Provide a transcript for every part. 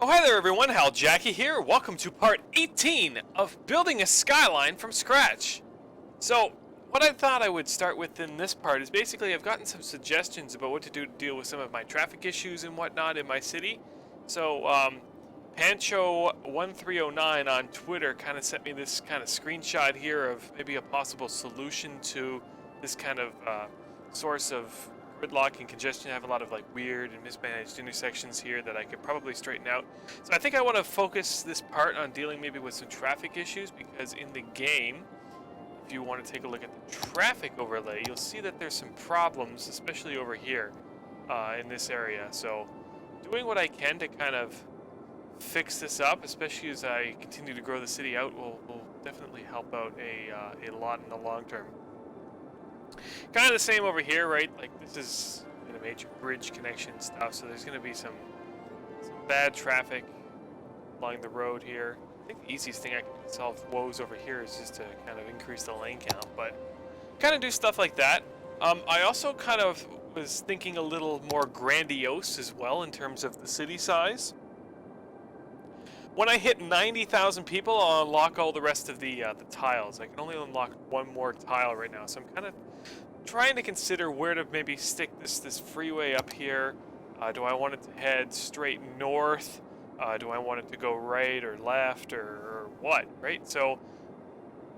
Oh, hi there everyone, Hal Jackie here. Welcome to part 18 of building a skyline from scratch. So, what I thought I would start with in this part is basically I've gotten some suggestions about what to do to deal with some of my traffic issues and whatnot in my city. So, Pancho1309 on Twitter kind of sent me this kind of screenshot here of maybe a possible solution to this kind of source of gridlock and congestion. I have a lot of like weird and mismanaged intersections here that I could probably straighten out. So I think I want to focus this part on dealing maybe with some traffic issues, because in the game, if you want to take a look at the traffic overlay, you'll see that there's some problems, especially over here in this area. So doing what I can to kind of fix this up, especially as I continue to grow the city out, will definitely help out a lot in the long term. Kind of the same over here, right? Like this is a major bridge connection stuff, so there's going to be some bad traffic along the road here. I think the easiest thing I can solve woes over here is just to kind of increase the lane count, but kind of do stuff like that. I also kind of was thinking a little more grandiose as well in terms of the city size. When I hit 90,000 people, I'll unlock all the rest of the tiles. I can only unlock one more tile right now, so I'm kind of trying to consider where to maybe stick this freeway up here. Do I want it to head straight north? Do I want it to go right or left or what, right? So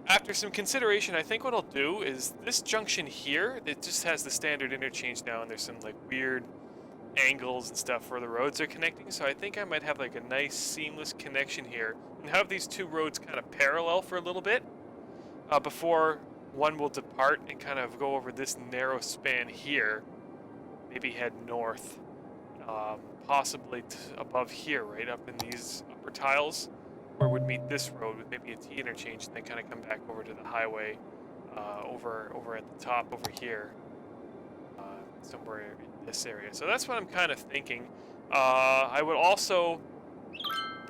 after some consideration, I think what I'll do is this junction here, it just has the standard interchange now, and there's some like weird angles and stuff where the roads are connecting, so I think I might have like a nice seamless connection here and have these two roads kind of parallel for a little bit before one will depart and kind of go over this narrow span here, maybe head north, possibly above here, right up in these upper tiles where it would meet this road with maybe a T interchange, and then kind of come back over to the highway over at the top over here, somewhere in this area. So that's what I'm kind of thinking. I would also,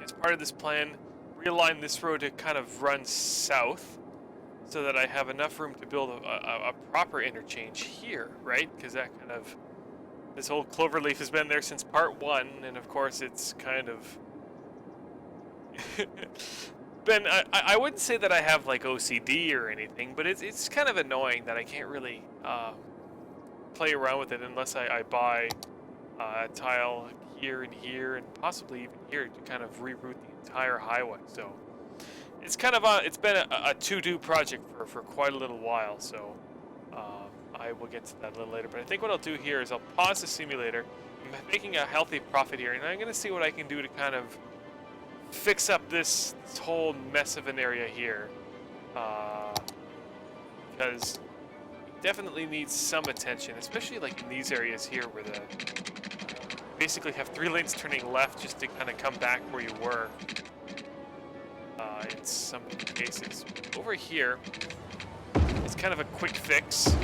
as part of this plan, realign this road to kind of run south so that I have enough room to build a proper interchange here, right? Because that kind of, this whole cloverleaf has been there since part 1, and of course it's kind of been, I wouldn't say that I have like OCD or anything, but it's kind of annoying that I can't really play around with it unless I buy a tile here and here and possibly even here to kind of reroute the entire highway. So it's kind of it's been a to-do project for quite a little while, so I will get to that a little later. But I think what I'll do here is I'll pause the simulator. I'm making a healthy profit here, and I'm going to see what I can do to kind of fix up this whole mess of an area here, because it definitely needs some attention, especially like in these areas here where the basically have 3 lanes turning left just to kind of come back where you were in some cases. Over here, it's kind of a quick fix.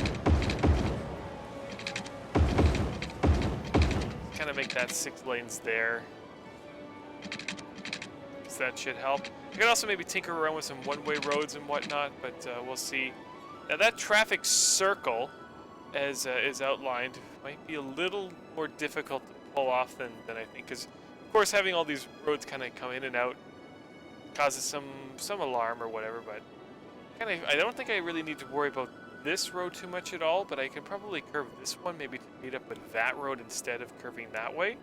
Kind of make that 6 lanes there. So that should help. You can also maybe tinker around with some one-way roads and whatnot, but we'll see. Now that traffic circle, as is outlined, might be a little more difficult to pull off than I think, because of course having all these roads kind of come in and out causes some alarm or whatever, but I don't think I really need to worry about this road too much at all, but I could probably curve this one maybe to meet up with that road instead of curving that way.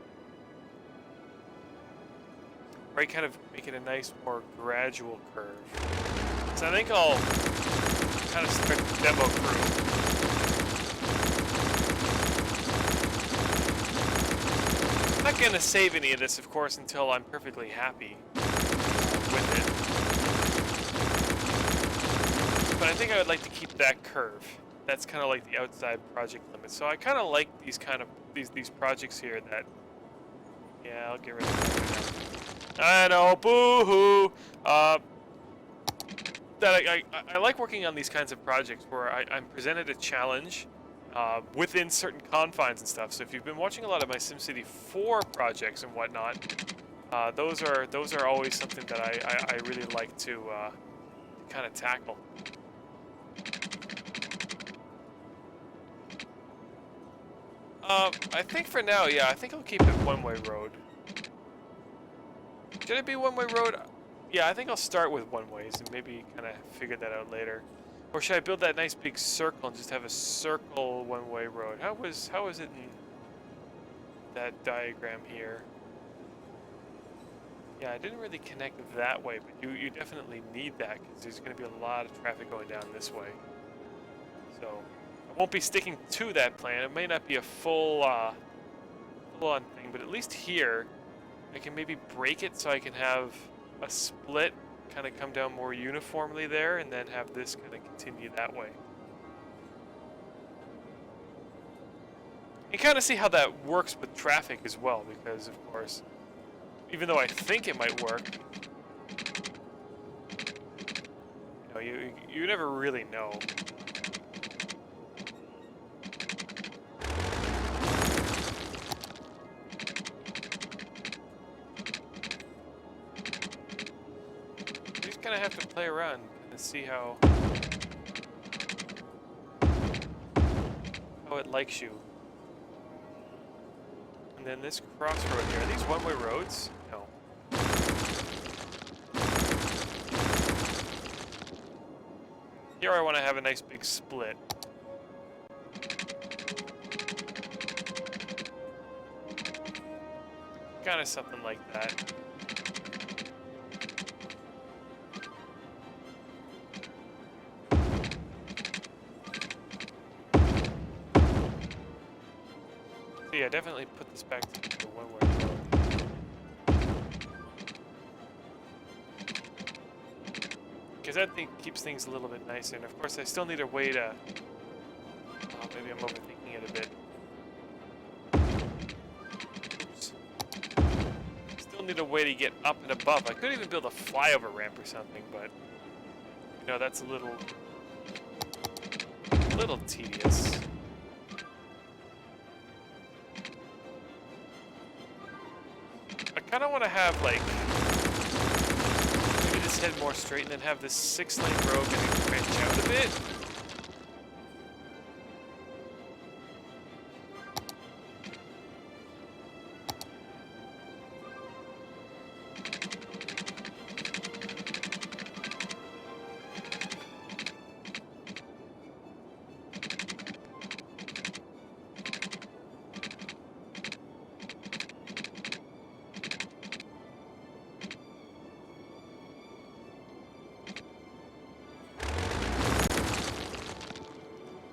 Right, kind of make it a nice, more gradual curve. So I think I'll kind of start the demo crew. I'm not going to save any of this, of course, until I'm perfectly happy with it. But I think I would like to keep that curve. That's kind of like the outside project limit. So I kind of like these kind of these projects here that, yeah, I'll get rid of that. I know, boo-hoo. That I like working on these kinds of projects where I'm presented a challenge within certain confines and stuff. So if you've been watching a lot of my SimCity 4 projects and whatnot, those are always something that I really like to kind of tackle. I think for now, yeah, I think I'll keep it one-way road. Should it be one-way road? Yeah, I think I'll start with one-ways and maybe kind of figure that out later. Or should I build that nice big circle and just have a circle one-way road? How was it in that diagram here? Yeah, I didn't really connect that way, but you definitely need that because there's going to be a lot of traffic going down this way. So I won't be sticking to that plan. It may not be a full-on thing, but at least here I can maybe break it so I can have a split kind of come down more uniformly there and then have this kind of continue that way. You kind of see how that works with traffic as well, because of course, even though I think it might work, you know, you never really know. Kind of have to play around and see how it likes you. And then this crossroad here, are these one-way roads? No. Here I want to have a nice big split. Kind of something like that. Yeah, definitely put this back to the one-way road. Because that thing keeps things a little bit nicer. And of course, I still need a way to... Oh, maybe I'm overthinking it a bit. Oops. Still need a way to get up and above. I could even build a flyover ramp or something, but... You know, that's a little tedious. I kind of want to have, like, maybe this head more straight and then have this 6-lane road maybe branch out a bit.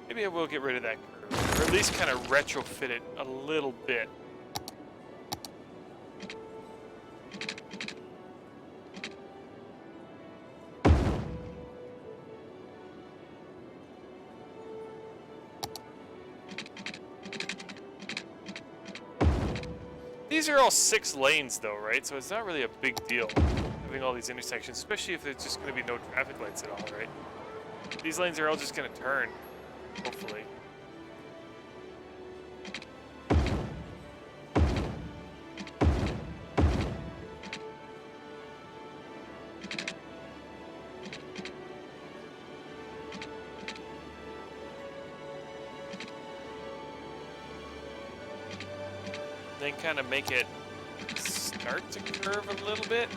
Maybe I will get rid of that curve, or at least kind of retrofit it a little bit. These are all 6 lanes though, right? So it's not really a big deal having all these intersections, especially if there's just going to be no traffic lights at all, right? These lanes are all just going to turn. Hopefully. Then kind of make it start to curve a little bit.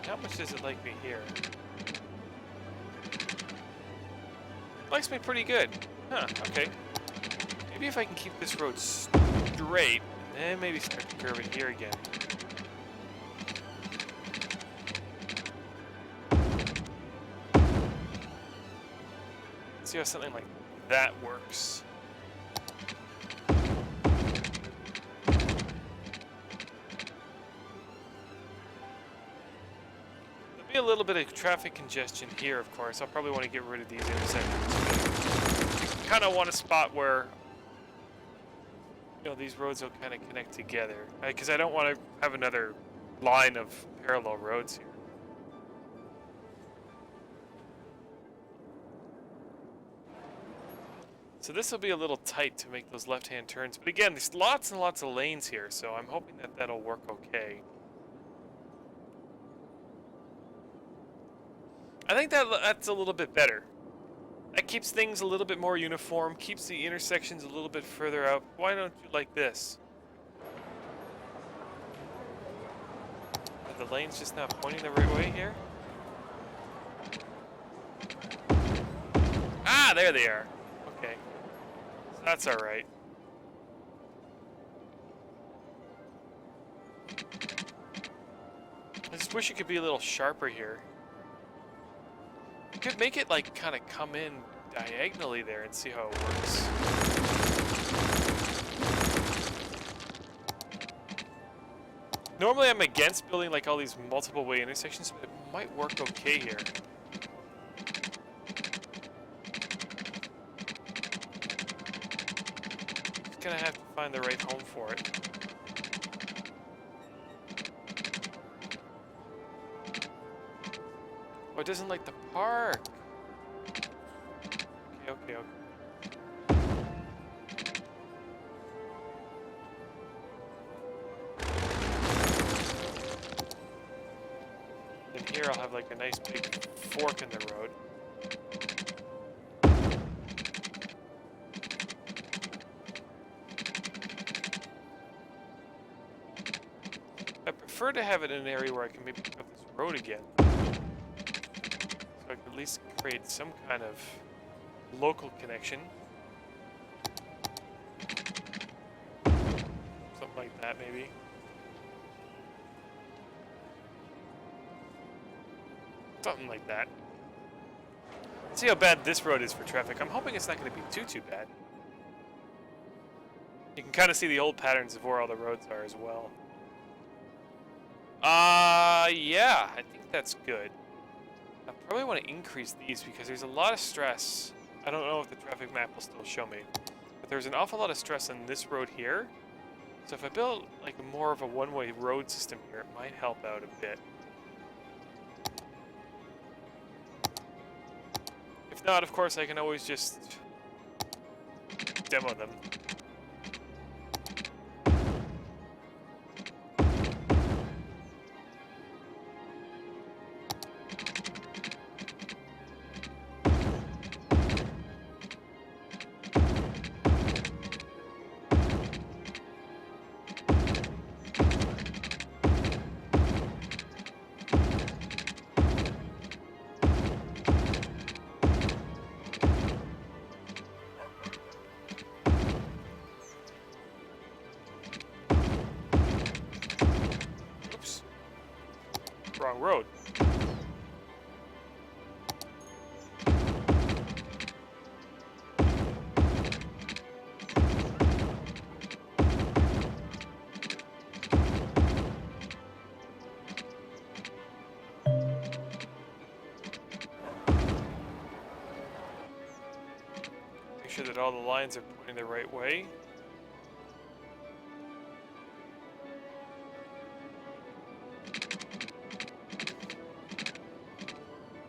How much does it like me here? Likes me pretty good. Huh, okay. Maybe if I can keep this road straight, and then maybe start to curve it here again. Let's see how something like that works. A little bit of traffic congestion here, of course. I'll probably want to get rid of these intersections. Kind of want a spot where, you know, these roads will kind of connect together, because I don't want to have another line of parallel roads here. So this will be a little tight to make those left-hand turns, but again, there's lots and lots of lanes here, so I'm hoping that that'll work okay. I think that's a little bit better. That keeps things a little bit more uniform, keeps the intersections a little bit further out. Why don't you like this? Are the lanes just not pointing the right way here? Ah, there they are. Okay. So that's alright. I just wish it could be a little sharper here. You could make it like kind of come in diagonally there and see how it works. Normally I'm against building like all these multiple way intersections, but it might work okay here. Just gonna have to find the right home for it. Oh, it doesn't like the park. Okay. Then here I'll have like a nice big fork in the road. I prefer to have it in an area where I can maybe put this road again. So I can at least create some kind of local connection. Something like that, maybe. Something like that. Let's see how bad this road is for traffic. I'm hoping it's not going to be too bad. You can kind of see the old patterns of where all the roads are as well. Yeah, I think that's good. I probably want to increase these because there's a lot of stress. I don't know if the traffic map will still show me, but there's an awful lot of stress on this road here. So if I build like more of a one-way road system here, it might help out a bit. If not, of course, I can always just demo them. Wrong road. Make sure that all the lines are pointing the right way.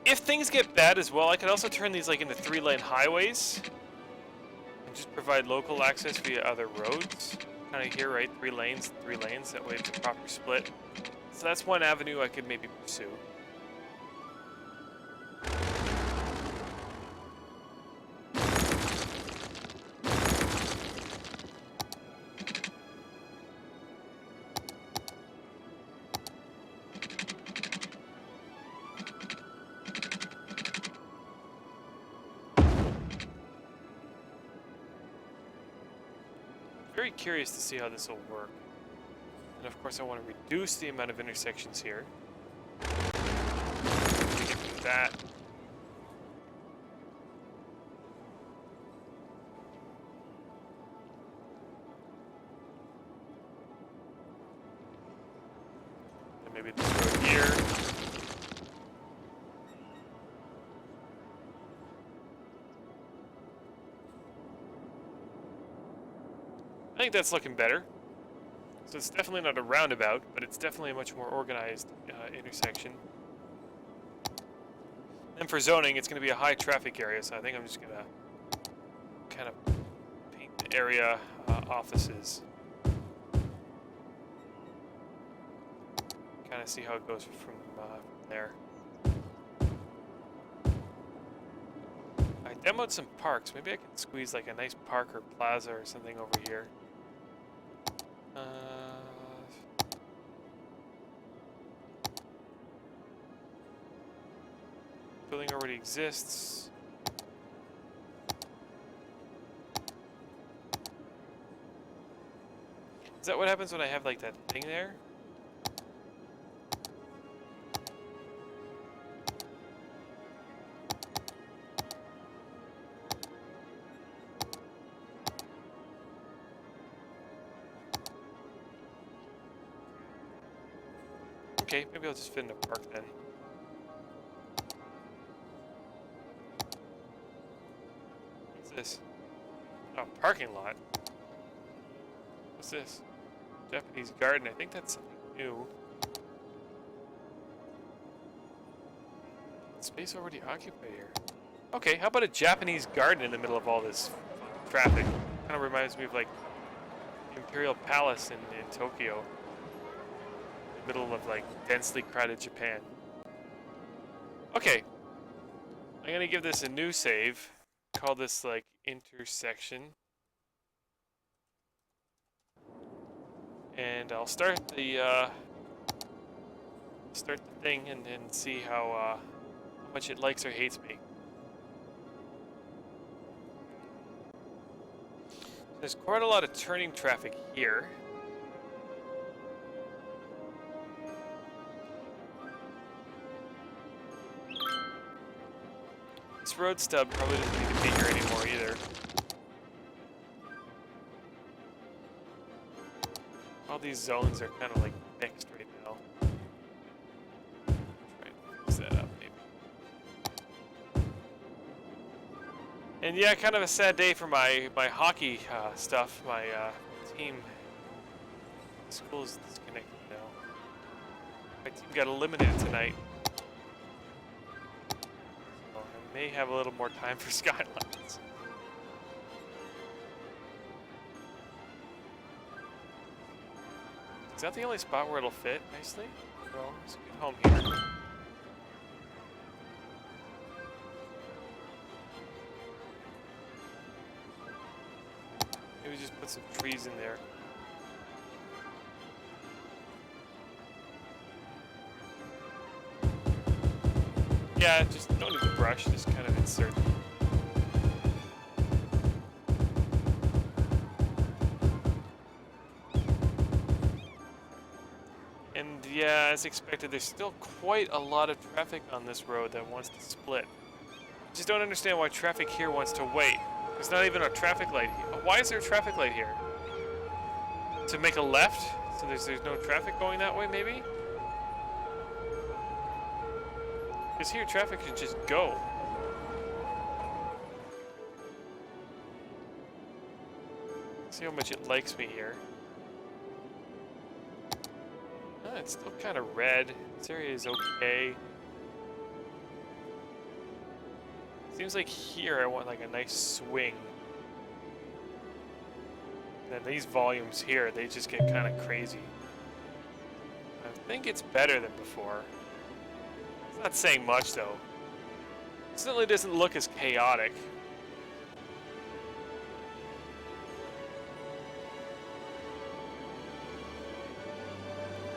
If things get bad as well, I could also turn these like into 3-lane highways and just provide local access via other roads. Kind of here, right? 3 lanes, 3 lanes. That way it's a proper split. So that's one avenue I could maybe pursue. Very curious to see how this will work. And of course I want to reduce the amount of intersections here. We can do that. And maybe this road here. I think that's looking better. So it's definitely not a roundabout, but it's definitely a much more organized intersection. And for zoning, it's going to be a high traffic area, so I think I'm just going to kind of paint the area offices. Kind of see how it goes from there. demoed some parks. Maybe I can squeeze like a nice park or plaza or something over here. Building already exists. Is that what happens when I have like that thing there? Okay, maybe I'll just fit in a park then. What's this? Oh, parking lot. What's this? Japanese garden. I think that's something new. Space already occupied here. Okay, how about a Japanese garden in the middle of all this traffic? Kind of reminds me of like the Imperial Palace in Tokyo. Middle of like densely crowded Japan. Okay, I'm gonna give this a new save. Call this like intersection, and I'll start the thing and see how much it likes or hates me. There's quite a lot of turning traffic here. This road stub probably doesn't need to be here anymore either. All these zones are kind of like mixed right now. Try and fix that up maybe. And yeah, kind of a sad day for my hockey stuff. My team, school is disconnected now. My team got eliminated tonight. May have a little more time for Skylines. Is that the only spot where it'll fit nicely? Well, let's get home here. Maybe just put some trees in there. Yeah, just don't need to brush, just kind of insert. And yeah, as expected, there's still quite a lot of traffic on this road that wants to split. I just don't understand why traffic here wants to wait. There's not even a traffic light here. Why is there a traffic light here? To make a left? So there's no traffic going that way, maybe? Because here traffic can just go. See how much it likes me here. It's still kind of red. This area is okay. Seems like here I want like a nice swing. And then these volumes here, they just get kind of crazy. I think it's better than before. It's not saying much though. It certainly doesn't look as chaotic.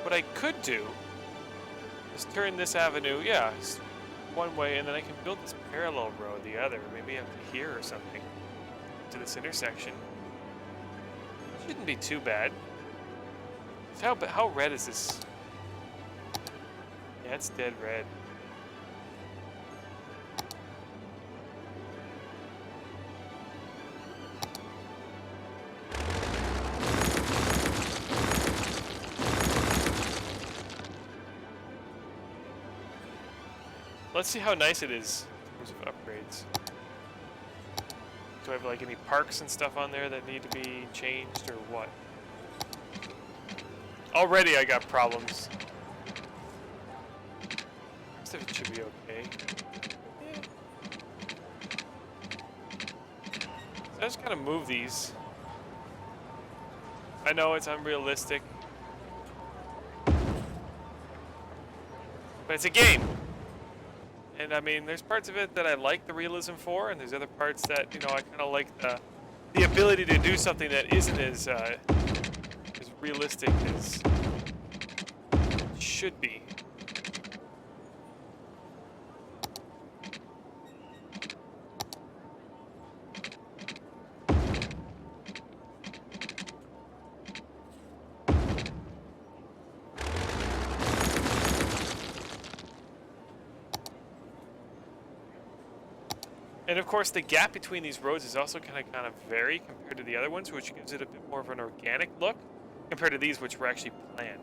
What I could do is turn this avenue, yeah, one way, and then I can build this parallel road the other, maybe up to here or something, to this intersection. Shouldn't be too bad. How red is this? Yeah, it's dead red. Let's see how nice it is in terms of upgrades. Do I have like any parks and stuff on there that need to be changed or what? Already I got problems. Most of it should be okay. Yeah. So I just kind of move these. I know it's unrealistic, but it's a game. And I mean, there's parts of it that I like the realism for, and there's other parts that, you know, I kind of like the ability to do something that isn't as realistic as it should be. And of course, the gap between these roads is also kind of vary compared to the other ones, which gives it a bit more of an organic look compared to these, which were actually planned.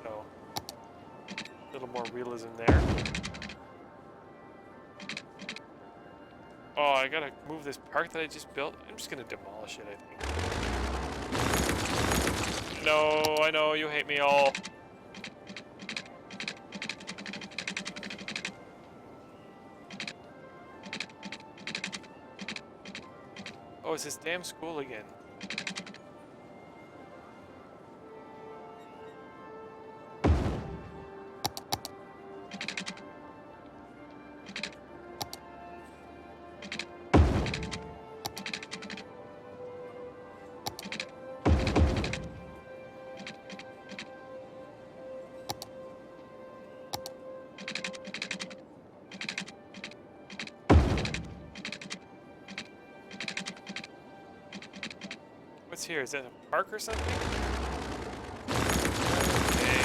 So, a little more realism there. Oh, I gotta move this park that I just built. I'm just gonna demolish it, I think. No, I know, you hate me all. Oh, it's this damn school again. What's here? Is that a park or something? Okay.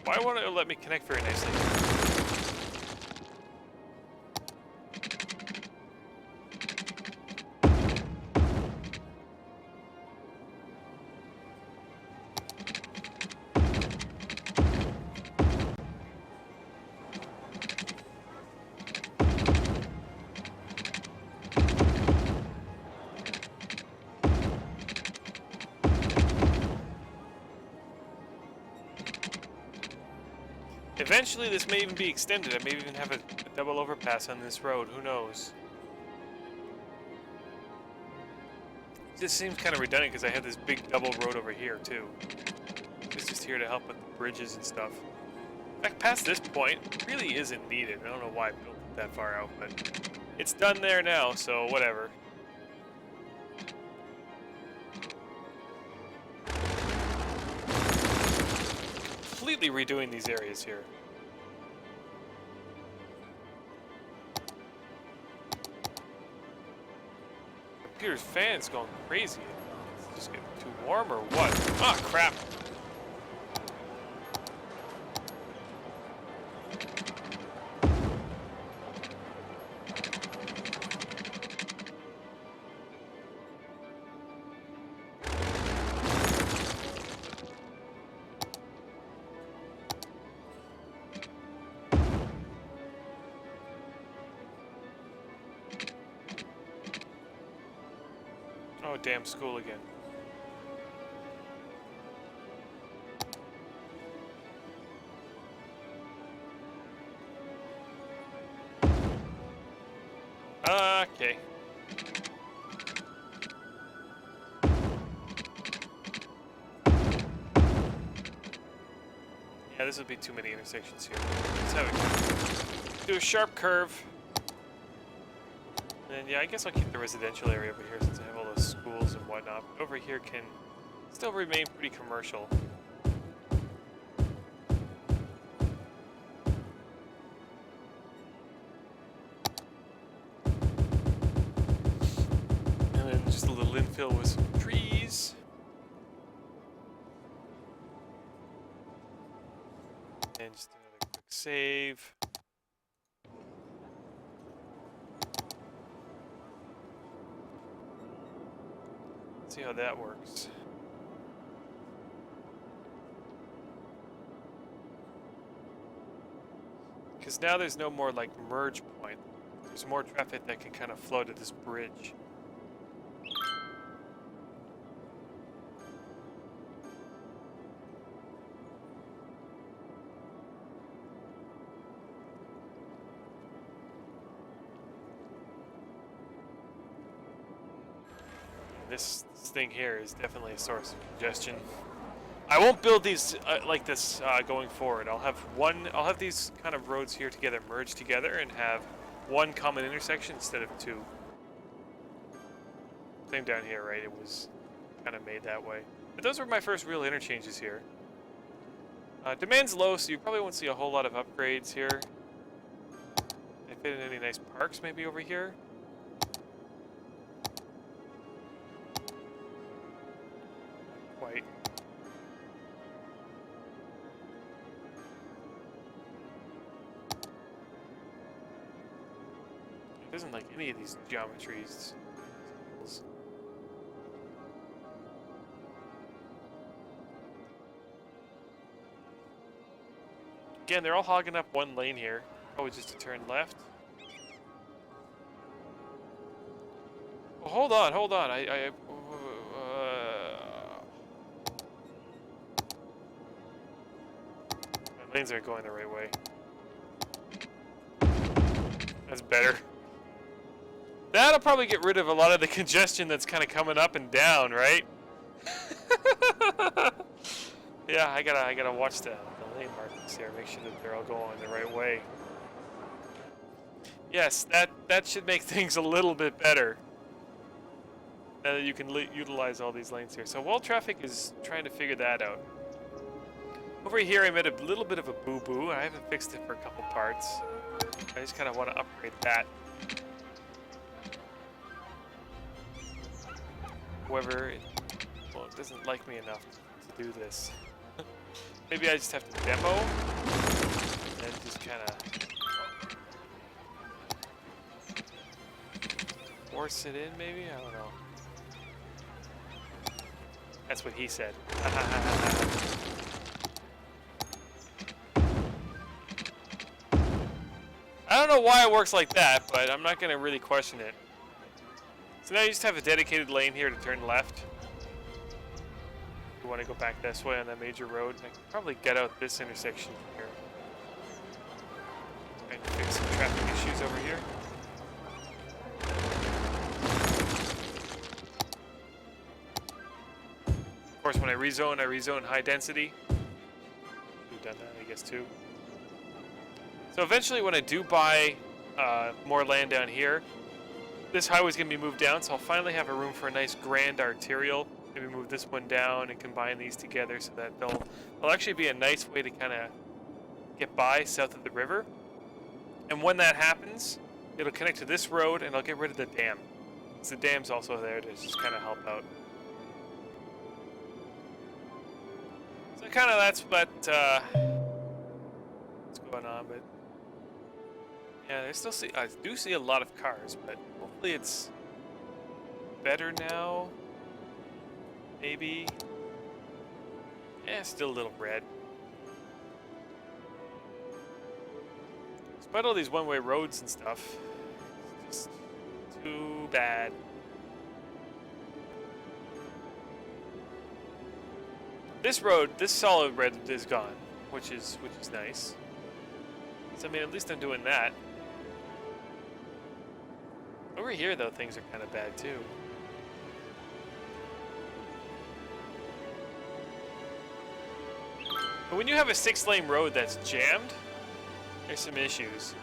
Why won't it let me connect very nicely? Eventually, this may even be extended. I may even have a double overpass on this road. Who knows? This seems kind of redundant because I have this big double road over here, too. It's just here to help with the bridges and stuff. In fact, past this point, really isn't needed. I don't know why I built it that far out, but it's done there now, so whatever. Completely redoing these areas here. Computer's fan's going crazy. It's just getting too warm or what? Ah, crap. Oh, damn school again. Okay. Yeah, this would be too many intersections here. Let's have it do a sharp curve. And yeah, I guess I'll keep the residential area over here since I have all those schools and whatnot. But over here can still remain pretty commercial. And then just a little infill with some trees. And just another quick save. See how that works. Because now there's no more like merge point. There's more traffic that can kind of flow to this bridge. this thing here is definitely a source of congestion. I won't build these like this going forward. I'll have these kind of roads here together merge together and have one common intersection instead of two. Same down here, right? It was kind of made that way. But those were my first real interchanges here. Demand's low, so you probably won't see a whole lot of upgrades here. I fit in any nice parks maybe over here. Quite. It doesn't like any of these geometries. Again, they're all hogging up one lane here. Probably just to turn left. Oh, hold on. My lanes aren't going the right way. That's better. That'll probably get rid of a lot of the congestion that's kind of coming up and down, right? Yeah, I gotta watch the lane markings here, make sure that they're all going the right way. Yes, that should make things a little bit better. Now that you can utilize all these lanes here. So wall traffic is trying to figure that out. Over here I made a little bit of a boo-boo. I haven't fixed it for a couple parts. I just kind of want to upgrade that. However, it doesn't like me enough to do this. Maybe I just have to demo and just kind of force it in, maybe? I don't know. That's what he said. I don't know why it works like that, but I'm not going to really question it. So now you just have a dedicated lane here to turn left. You want to go back this way on that major road. I can probably get out this intersection here. And fix some traffic issues over here. Of course, when I rezone high density. We've done that, I guess, too. So eventually, when I do buy more land down here, this highway's going to be moved down, so I'll finally have a room for a nice grand arterial. Maybe move this one down and combine these together so that they'll actually be a nice way to kind of get by south of the river. And when that happens, it'll connect to this road and I'll get rid of the dam. Because the dam's also there to just kind of help out. So kind of that's what's going on, but yeah, I do see a lot of cars, but hopefully it's better now. Maybe. Yeah, still a little red. Despite all these one-way roads and stuff, it's just too bad. This road, this solid red is gone, which is nice. So I mean, at least I'm doing that. Over here, though, things are kind of bad too. But when you have a 6-lane road that's jammed, there's some issues.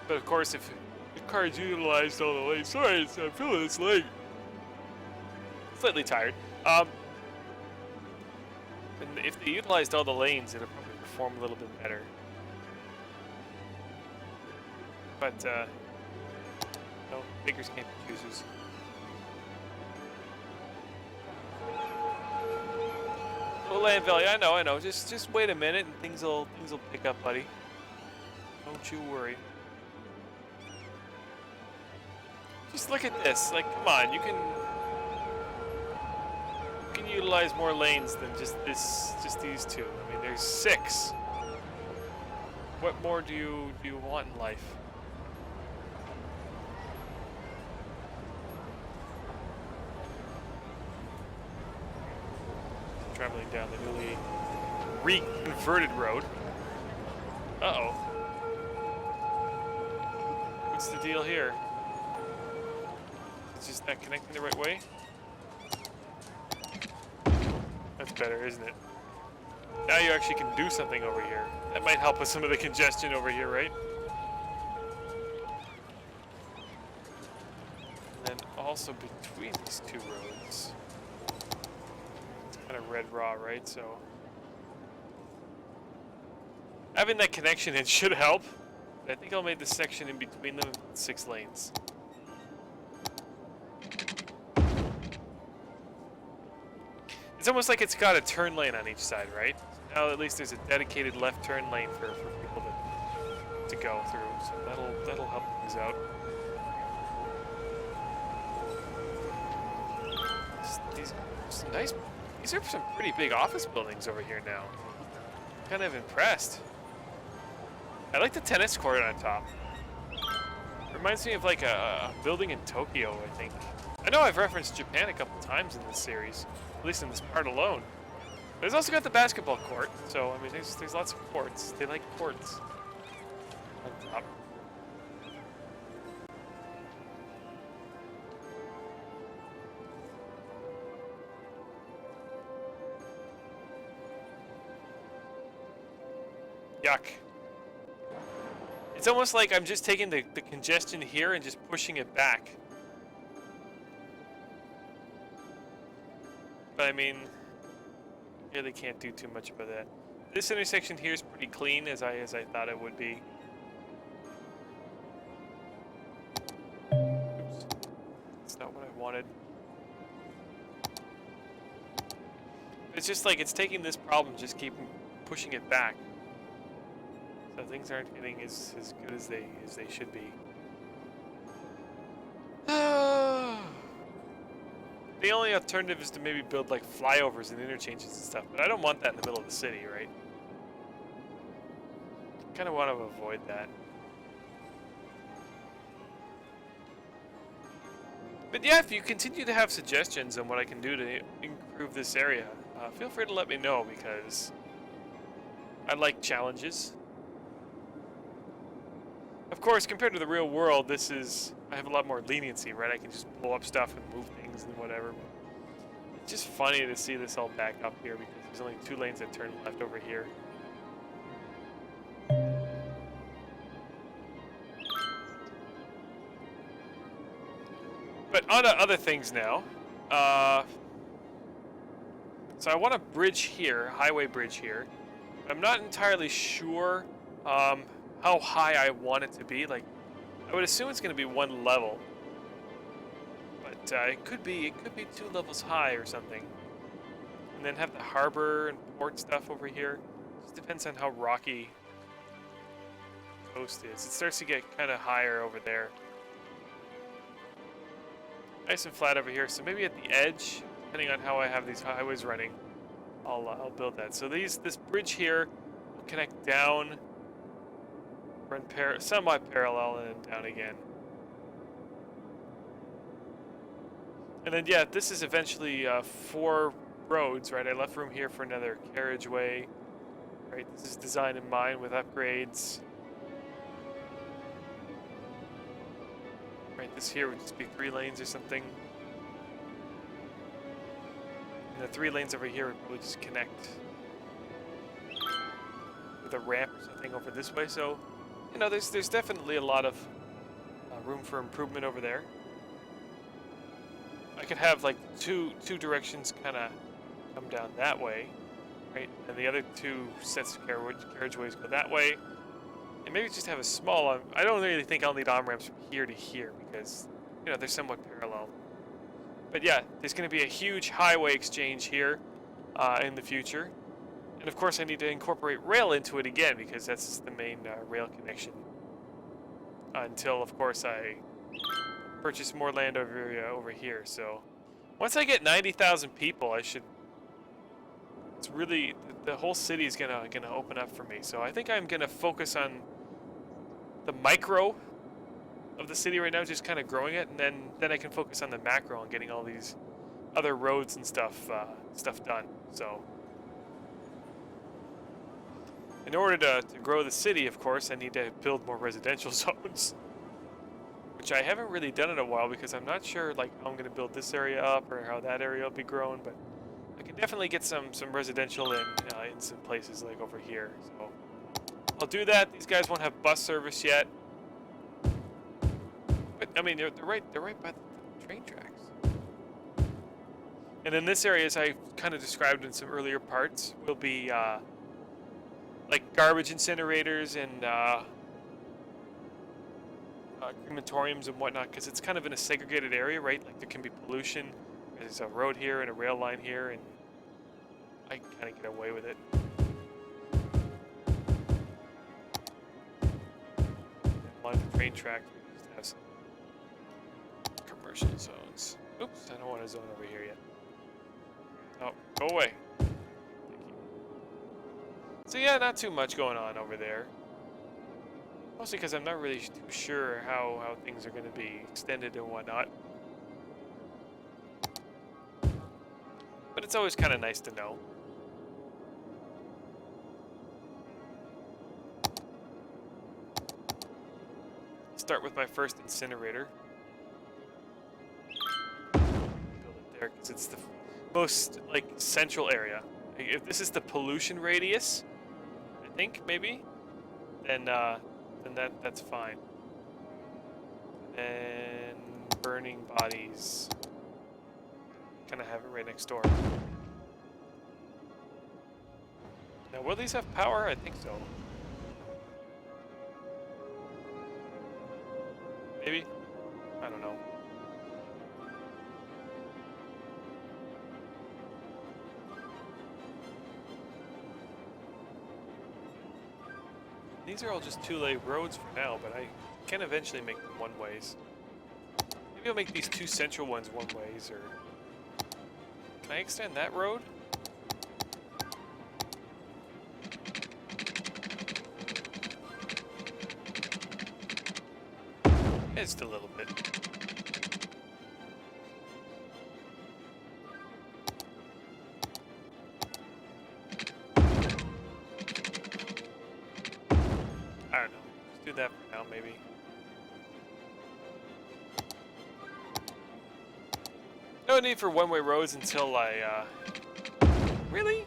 But of course, if the car's utilized all the lanes, sorry, I'm feeling this late. Slightly tired. And if they utilized all the lanes, it'll probably perform a little bit better. But no, beggars can't be choosers. Oh, Land Valley, I know. Just wait a minute, and things will pick up, buddy. Don't you worry. Just look at this. Like, come on, you can utilize more lanes than just these two. I mean, there's 6. What more do you want in life? Traveling down the newly reconverted road. Uh-oh. What's the deal here? It's just not connecting the right way. That's better, isn't it? Now you actually can do something over here. That might help with some of the congestion over here, right? And then also between these two roads. It's kind of red raw, right? So having that connection, it should help. I think I'll make the section in between them 6 lanes. It's almost like it's got a turn lane on each side, right? So now at least there's a dedicated left turn lane for people to go through. So that'll help things out. These are some pretty big office buildings over here now. I'm kind of impressed. I like the tennis court on top. Reminds me of like a building in Tokyo, I think. I know I've referenced Japan a couple times in this series, at least in this part alone. But it's also got the basketball court, so I mean, there's lots of courts. They like courts on top. Yuck. It's almost like I'm just taking the congestion here and just pushing it back. But I mean, really can't do too much about that. This intersection here is pretty clean, as I thought it would be. Oops. That's not what I wanted. It's just like it's taking this problem, just keep pushing it back. So things aren't getting as good as they should be. The only alternative is to maybe build like flyovers and interchanges and stuff, but I don't want that in the middle of the city, right? Kind of want to avoid that. But yeah, if you continue to have suggestions on what I can do to improve this area, feel free to let me know, because I like challenges. Of course, compared to the real world, I have a lot more leniency, right? I can just blow up stuff and move things and whatever. It's just funny to see this all back up here, because there's only 2 lanes that turn left over here. But on to other things now. So I want a bridge here, highway bridge here. I'm not entirely sure how high I want it to be. Like, I would assume it's going to be 1 level, but it could be 2 levels high or something. And then have the harbor and port stuff over here. Just depends on how rocky the coast is. It starts to get kind of higher over there. Nice and flat over here. So maybe at the edge, depending on how I have these highways running, I'll build that. So this bridge here will connect down. Run semi-parallel and then down again. And then yeah, this is eventually 4 roads, right? I left room here for another carriageway, right? This is designed in mind with upgrades. Right, this here would just be 3 lanes or something. And the 3 lanes over here would probably just connect with a ramp or something over this way. So, you know, there's definitely a lot of room for improvement over there. I could have like two directions kind of come down that way, right? And the other 2 sets of carriageways go that way. And maybe just have a small, I don't really think I'll need on-ramps from here to here, because, you know, they're somewhat parallel. But yeah, there's going to be a huge highway exchange here in the future. And of course I need to incorporate rail into it again, because that's the main rail connection. Until, of course, I purchase more land over here. So once I get 90,000 people, I should... It's really... The whole city is gonna open up for me. So I think I'm gonna focus on the micro of the city right now, just kind of growing it, and then I can focus on the macro and getting all these other roads and stuff done. So in order to grow the city, of course, I need to build more residential zones, which I haven't really done in a while because I'm not sure like how I'm going to build this area up or how that area will be grown, but I can definitely get some residential in some places like over here. So I'll do that. These guys won't have bus service yet, but I mean they're right by the train tracks. And then this area, as I kind of described in some earlier parts, will be like garbage incinerators and crematoriums and whatnot, because it's kind of in a segregated area, right? Like there can be pollution. There's a road here and a rail line here, and I can kind of get away with it. Along the train track, we just have some commercial zones. Oops, I don't want a zone over here yet. Oh, go away. Thank you. So yeah, not too much going on over there. Mostly because I'm not really too sure how things are going to be extended and whatnot. But it's always kind of nice to know. Start with my first incinerator. Build it there because it's the most like central area. If this is the pollution radius, I think maybe, then that's fine. And burning bodies. Kind of have it right next door. Now, will these have power? I think so. Maybe? I don't know. These are all just two-lane roads for now, but I can eventually make them one-ways. Maybe I'll make these two central ones one-ways, or... Can I extend that road? Just a little bit. I don't know. Just do that for now, maybe. No need for one-way roads until I, Really?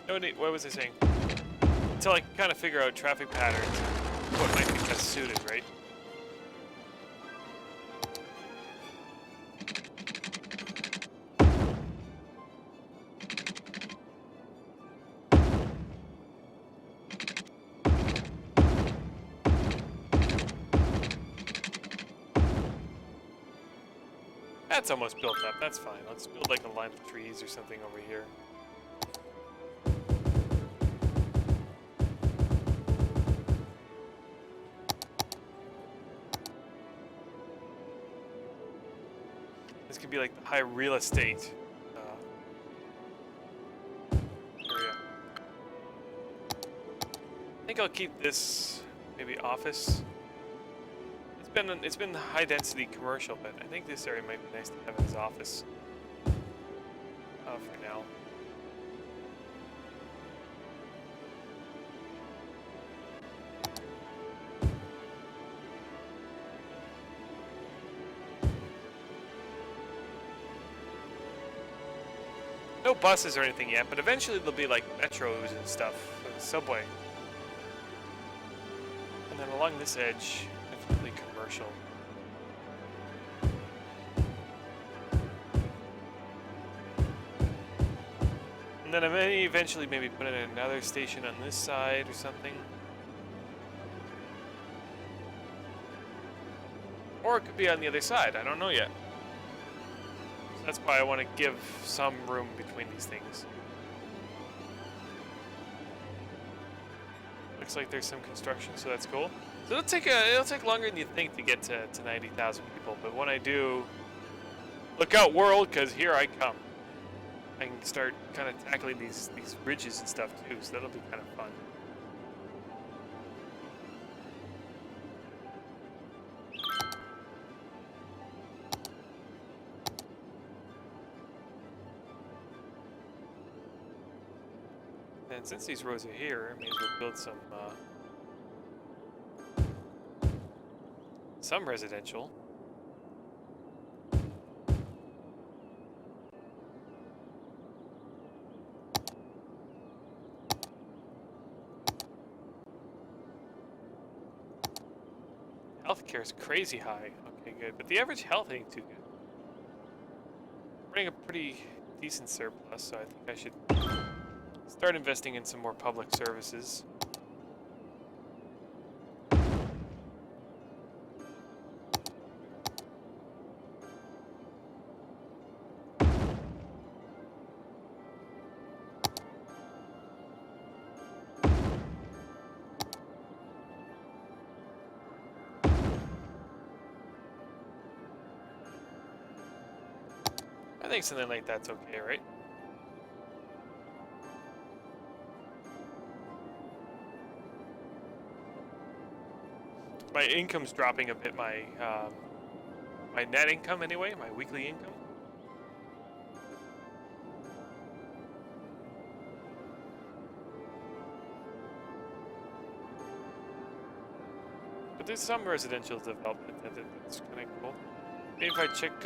No need, what was I saying? Until I can kind of figure out traffic patterns, what might be best suited, right? That's almost built up, that's fine. Let's build like a line of trees or something over here. This could be like the high real estate area. I think I'll keep this maybe office. It's been high density commercial, but I think this area might be nice to have as office for now. No buses or anything yet, but eventually there'll be like metros and stuff, for the subway. And then along this edge, definitely commercial. And then I may eventually maybe put in another station on this side or something. Or it could be on the other side, I don't know yet. So that's why I want to give some room between these things. Looks like there's some construction, so that's cool. So it'll take longer than you think to get to 90,000 people, but when I do, look out world, because here I come. I can start kind of tackling these bridges and stuff too, so that'll be kind of fun. And since these roads are here, I may as well build some residential. Healthcare is crazy high. Okay, good. But the average health ain't too good. I'm running a pretty decent surplus, so I think I should start investing in some more public services. I think something like that's okay, right? My income's dropping a bit. My net income, anyway, my weekly income. But there's some residential development that's kind of cool. Maybe if I check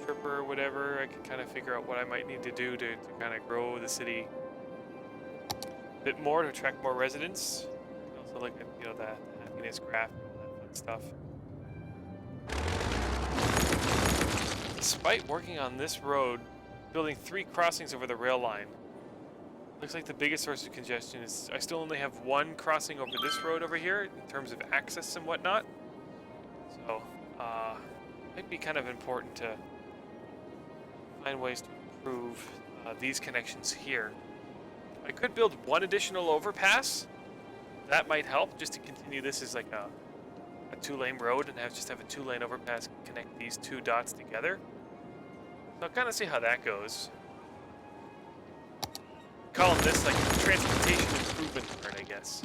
Tripper or whatever, I can kind of figure out what I might need to do to kind of grow the city a bit more to attract more residents. Also look at, you know, the happiness graph and all that fun stuff. Despite working on this road, building 3 crossings over the rail line, looks like the biggest source of congestion is I still only have 1 crossing over this road over here in terms of access and whatnot. So, might be kind of important to find ways to improve these connections here. I could build 1 additional overpass. That might help, just to continue this as like a 2-lane road and just have a 2-lane overpass connect these 2 dots together. So I'll kind of see how that goes. Calling this like a transportation improvement part, I guess.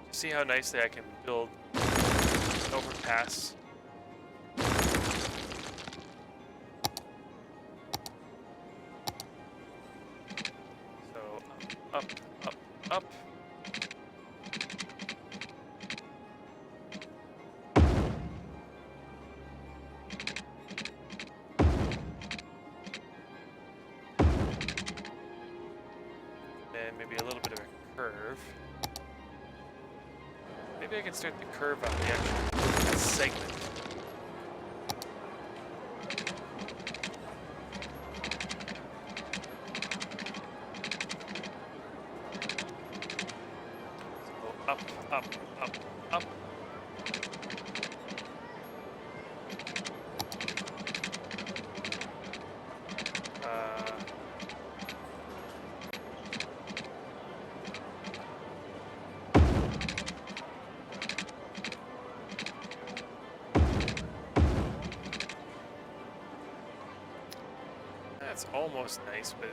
Just see how nicely I can build an overpass. Up, up, up. And maybe a little bit of a curve. Maybe I can start the curve on the actual segment. Up, up, up, up. That's almost nice, but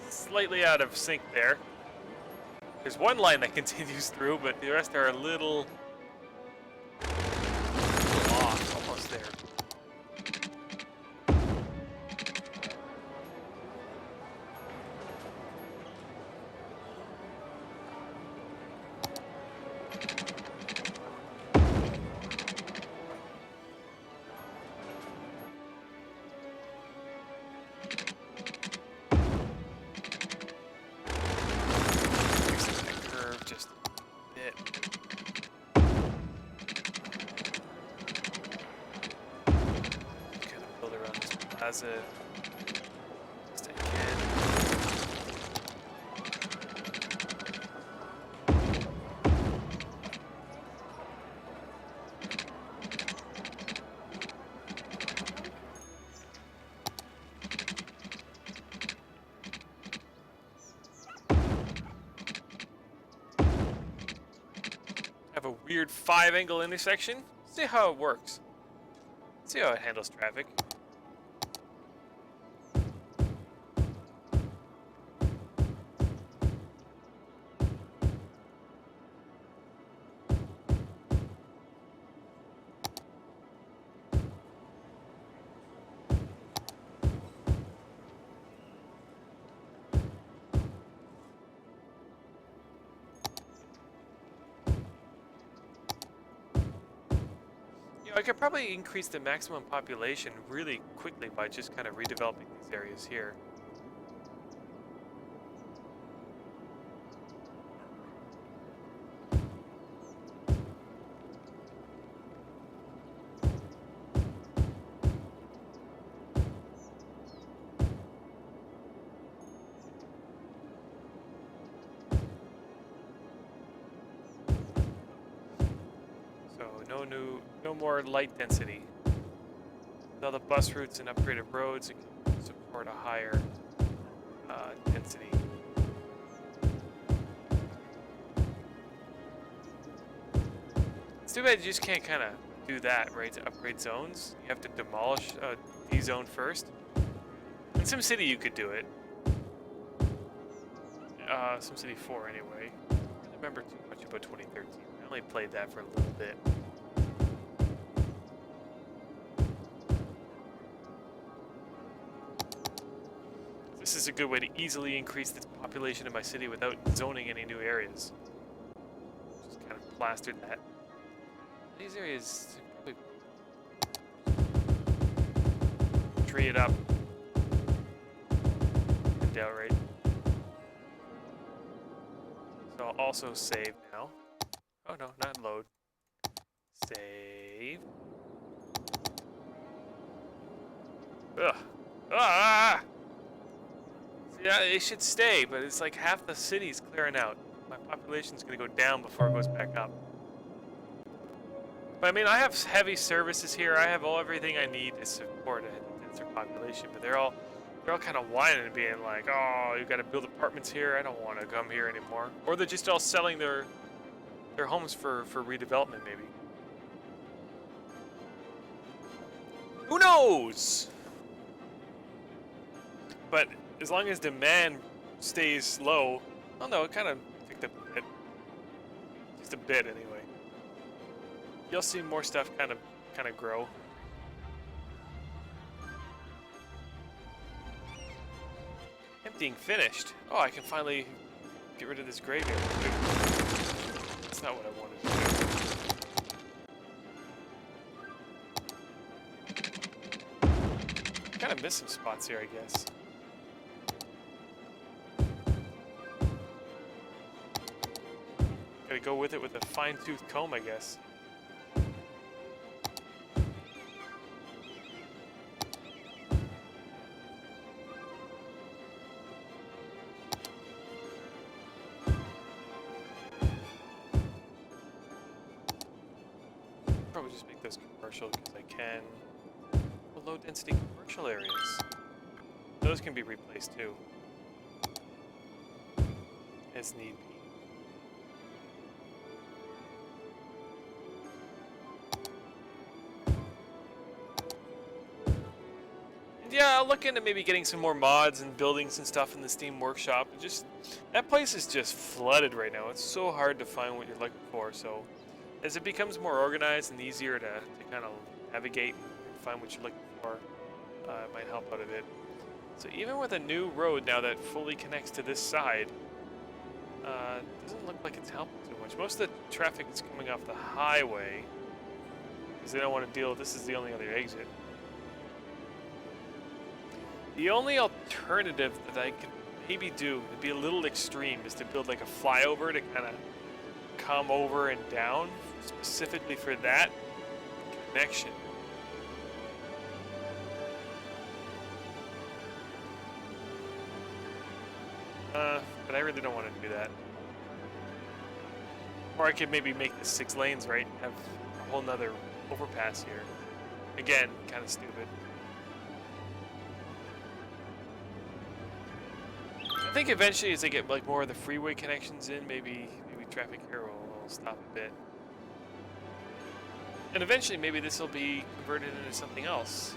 slightly out of sync there. There's 1 line that continues through, but the rest are a little off, almost there. As a just a kid. Have a weird 5-angle intersection. See how it works. See how it handles traffic. You know, I could probably increase the maximum population really quickly by just kind of redeveloping these areas here. No more light density. With all the bus routes and upgraded roads, it can support a higher density. It's too bad you just can't kind of do that, right? To upgrade zones, you have to demolish a D-zone first. In SimCity, you could do it. SimCity 4, anyway. I don't remember too much about 2013. I only played that for a little bit. This is a good way to easily increase the population of my city without zoning any new areas. Just kind of plastered that. These areas probably tree it up and outright. So I'll also save now. Oh no, not load. Save. Ugh. Ah! Yeah, it should stay, but it's like half the city's clearing out. My population's gonna go down before it goes back up. But I mean, I have heavy services here. I have everything I need to support a denser population. But they're all kind of whining and being like, "Oh, you got to build apartments here. I don't want to come here anymore." Or they're just all selling their homes for redevelopment, maybe. Who knows? But as long as demand stays low, oh no, it kind of picked up a bit. Just a bit, anyway. You'll see more stuff kind of grow. Emptying finished. Oh, I can finally get rid of this graveyard. That's not what I wanted to do. Kind of missed some spots here, I guess. Gotta go with it with a fine-tooth comb, I guess. Probably just make those commercial because I can. The low-density commercial areas. Those can be replaced too, as need be. Yeah, I'll look into maybe getting some more mods and buildings and stuff in the Steam Workshop. Just that place is just flooded right now. It's so hard to find what you're looking for. So as it becomes more organized and easier to kind of navigate and find what you're looking for, it might help out a bit. So even with a new road now that fully connects to this side, doesn't look like it's helping too much. Most of the traffic is coming off the highway because they don't want to deal with this. Is the only other exit. The only alternative that I could maybe do, to be a little extreme, is to build like a flyover to kind of come over and down, specifically for that connection. But I really don't want to do that. Or I could maybe make this 6 lanes, right? Have a whole nother overpass here. Again, kind of stupid. I think eventually, as they get like more of the freeway connections in, maybe traffic here will stop a bit. And eventually, maybe this will be converted into something else.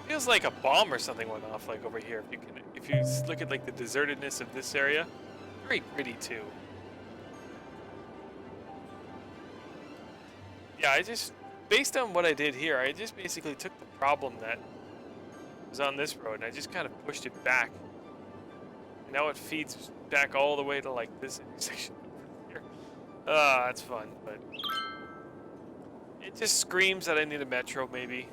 Feels like a bomb or something went off like over here. If you look at like the desertedness of this area, very pretty too. Yeah, based on what I did here, I just basically took the problem that was on this road and I just kind of pushed it back And now it feeds back all the way to like this intersection here. Ah, that's fun, but it just screams that I need a metro, maybe.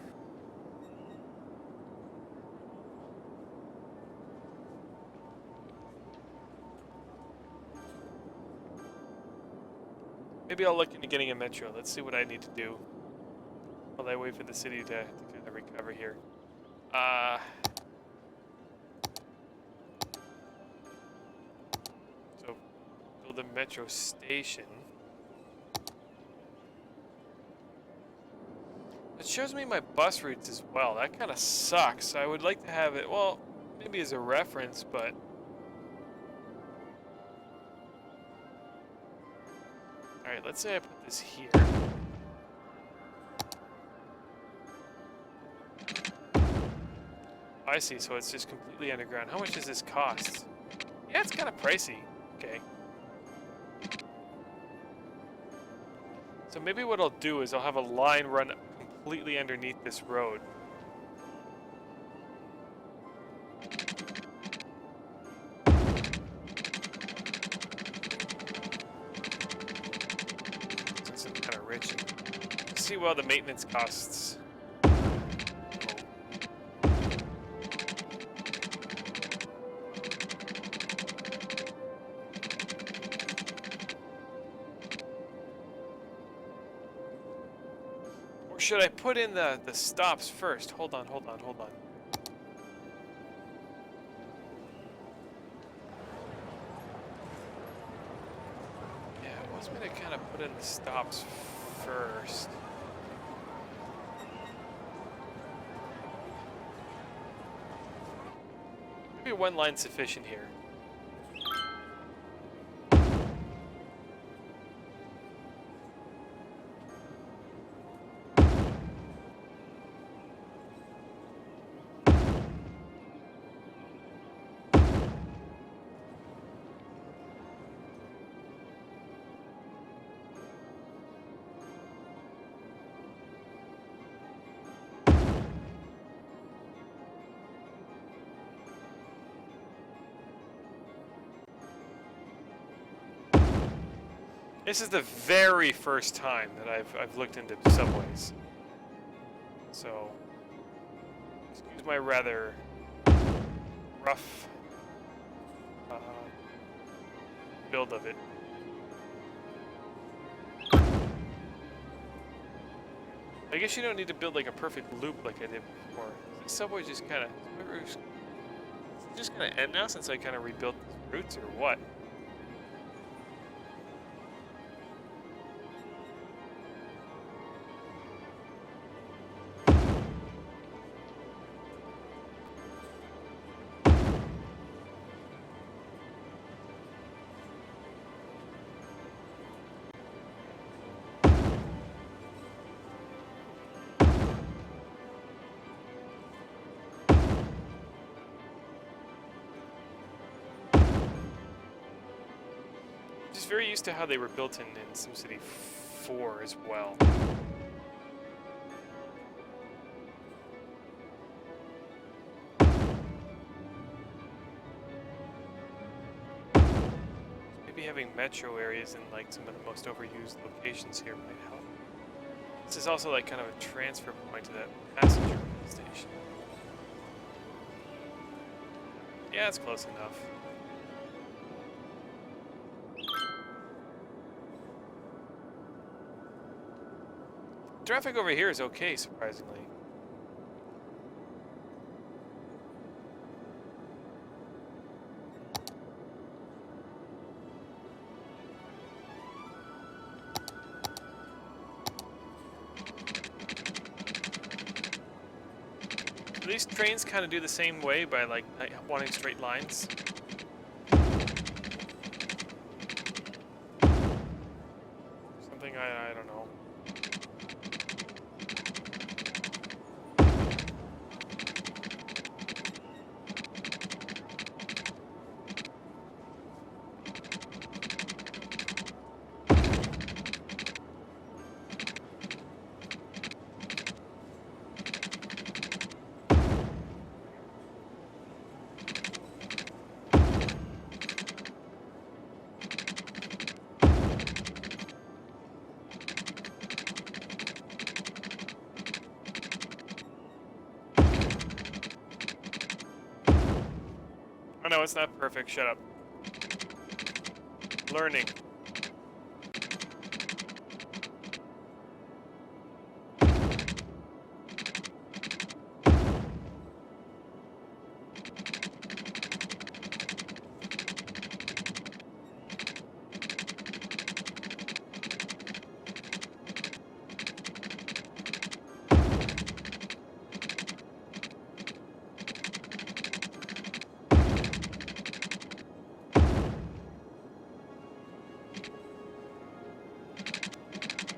Maybe I'll look into getting a metro. Let's see what I need to do while I wait for the city to kind of recover here. So, build a metro station. It shows me my bus routes as well. That kind of sucks. I would like to have it, well, maybe as a reference, but... Alright, let's say I put this here. I see, so it's just completely underground. How much does this cost? Yeah, it's kind of pricey. Okay. So maybe what I'll do is I'll have a line run completely underneath this road. Since I'm kind of rich. Let's see what the maintenance costs. Should I put in the stops first? Hold on. Yeah, it wants me to kind of put in the stops first. Maybe one line sufficient here. This is the very first time that I've looked into subways. So, excuse my rather rough build of it. I guess you don't need to build like a perfect loop like I did before. This subway just kind of end now since I kind of rebuilt these routes, or what? Just very used to how they were built in SimCity 4 as well. Maybe having metro areas in like some of the most overused locations here might help. This is also like kind of a transfer point to that passenger station. Yeah, it's close enough. Traffic over here is okay, surprisingly. Do these trains kind of do the same way by like wanting straight lines? Something I don't know. Oh no, it's not perfect. Shut up. Learning.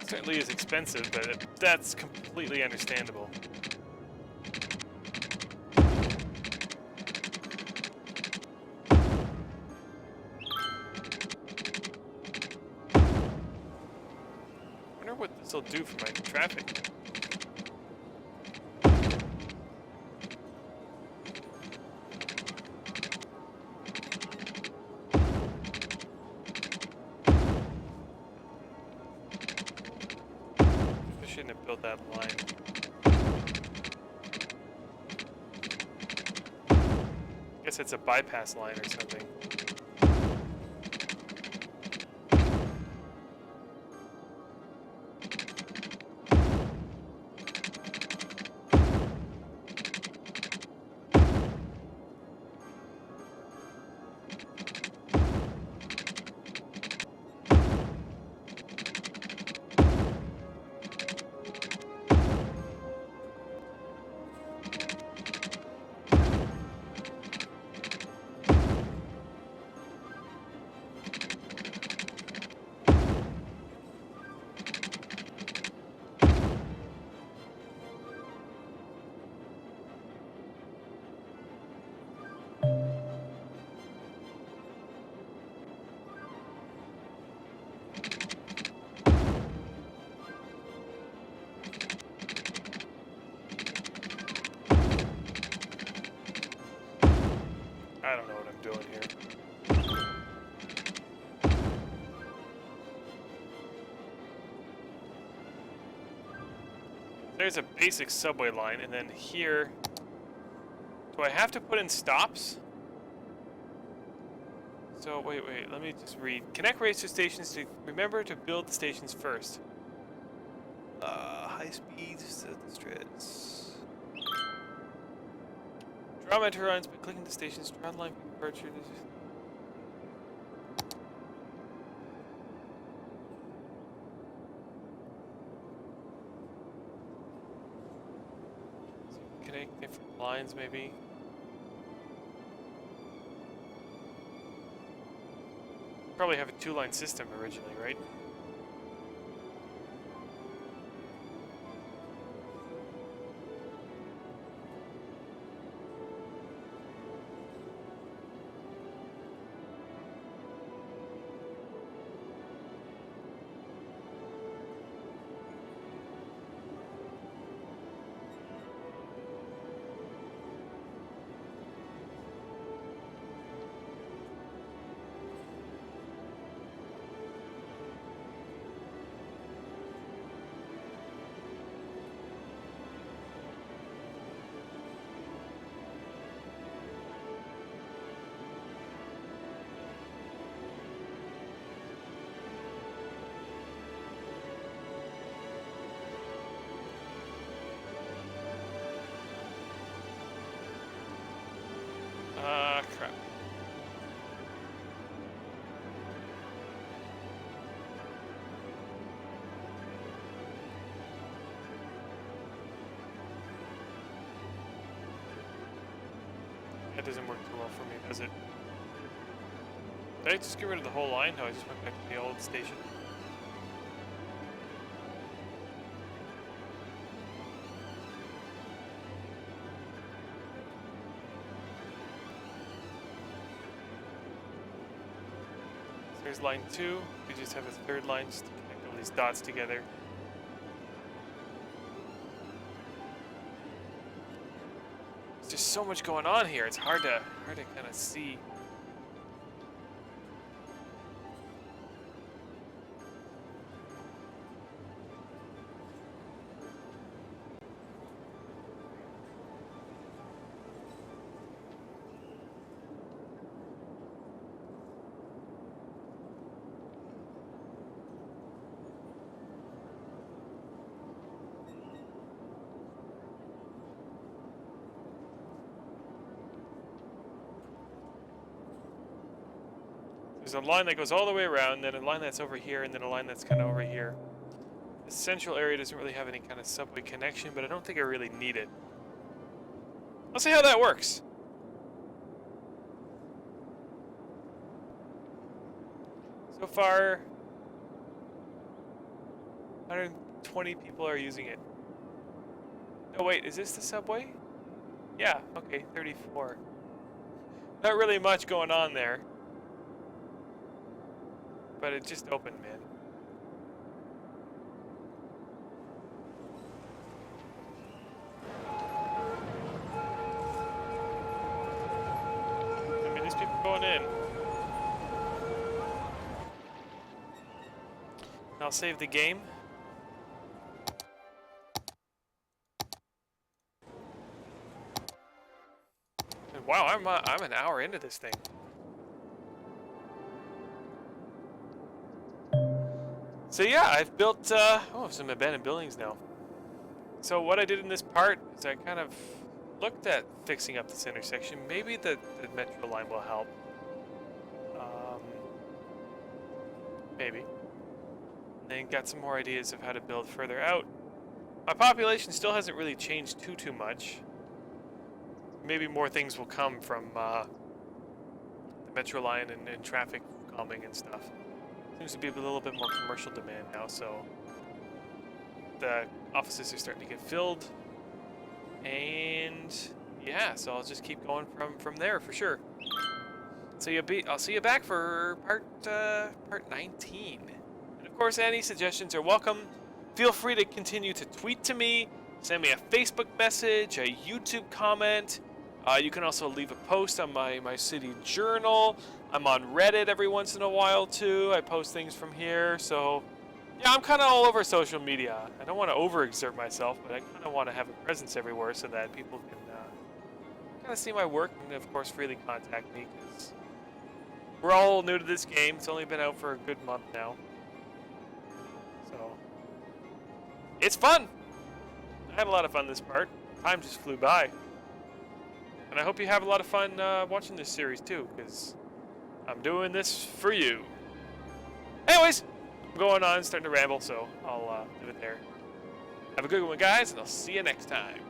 Certainly is expensive, but that's completely understandable. I wonder what this will do for my traffic. Shouldn't have built that line. I guess it's a bypass line or something. I don't know what I'm doing here. There's a basic subway line, and then here... Do I have to put in stops? So, wait, let me just read. Connect racer stations to... Remember to build the stations first. High speeds to the strips. Draw metro lines by clicking the station's drawn line for departure. Connect different lines, maybe. Probably have a two-line system originally, right? Crap. That doesn't work too well for me, does it? Did I just get rid of the whole line? No, I just went back to the old station. There's line 2. We just have a third line just to connect all these dots together. There's just so much going on here. It's hard to kind of see. There's a line that goes all the way around, then a line that's over here, and then a line that's kind of over here. The central area doesn't really have any kind of subway connection, but I don't think I really need it. I'll see how that works. So far, 120 people are using it. Oh wait, is this the subway? Yeah, okay, 34. Not really much going on there. But it just opened, man. I mean, there's people going in. I'll save the game. And wow, I'm an hour into this thing. So yeah, I've built some abandoned buildings now. So what I did in this part is I kind of looked at fixing up this intersection. Maybe the metro line will help. Maybe. And got some more ideas of how to build further out. My population still hasn't really changed too much. Maybe more things will come from the metro line and traffic calming and stuff. Seems to be a little bit more commercial demand now, so the offices are starting to get filled. And yeah, so I'll just keep going from there for sure. So I'll see you back for part 19. And of course, any suggestions are welcome. Feel free to continue to tweet to me, send me a Facebook message, a YouTube comment. You can also leave a post on my city journal. I'm on Reddit every once in a while too. I post things from here. So yeah, I'm kind of all over social media. I don't want to overexert myself, but I kind of want to have a presence everywhere so that people can kind of see my work and of course freely contact me, because we're all new to this game. It's only been out for a good month now. So it's fun. I had a lot of fun this part. Time just flew by. And I hope you have a lot of fun watching this series too, because I'm doing this for you. Anyways, I'm going on, starting to ramble, so I'll leave it there. Have a good one, guys, and I'll see you next time.